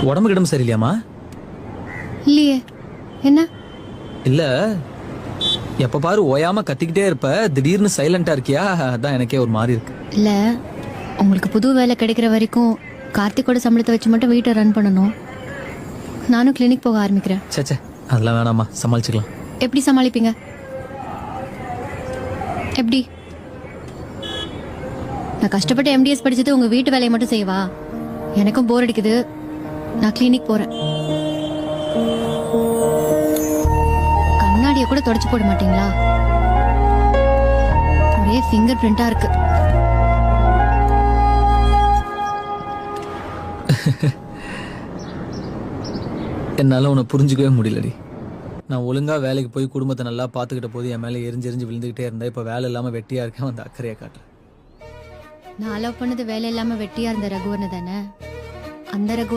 உடம்பு கிடம்பு சரியில்லையாம்மா? இல்லையே. என்ன? இல்ல, எப்ப பாரு ஓயாம கத்திக்கிட்டே இருப்ப, திடீர்னு சைலண்டா இருக்கியா? அதான் எனக்கே ஒரு மாதிரி இருக்கு. இல்ல, உங்களுக்கு புது வேலை கிடைக்கிற வரைக்கும் கார்த்திகோட சம்பளத்தை வச்சு மட்டும் வீட்டை ரன் பண்ணணும். நானும் கிளினிக் போக ஆரம்பிக்கிறேன். சேச்சே, அதெல்லாம் வேணாம்மா, சமாளிச்சுக்கலாம். எப்படி சமாளிப்பீங்க? எப்படி? நான் கஷ்டப்பட்டு எம்டிஎஸ் படிச்சது உங்க வீட்டு வேலையை மட்டும் செய்வா? எனக்கும் போர் அடிக்குது. நான் கிளினிக் போறேன். கண்ணாடியை கூட தொடச்சு போட மாட்டீங்களா? ஒரே ஃபிங்கர் பிரிண்டா இருக்கு. என்னால உன்னை புரிஞ்சுக்கவே முடியலடி. நான் ஒழுங்கா வேலைக்கு போய் குடும்பத்தை நல்லா பார்த்துக்கிட்ட போது என் மேலே எரிஞ்சு விழுந்துகிட்டே இருந்தேன். இப்போ வேலை இல்லாமல் வெட்டியா இருக்கேன், வந்து அக்கறையை காட்டுறேன். நான் அலோவ் பண்ணது வேலை இல்லாம வெட்டியா இருந்த ரகுவனை தானே? அந்த ரகுவன்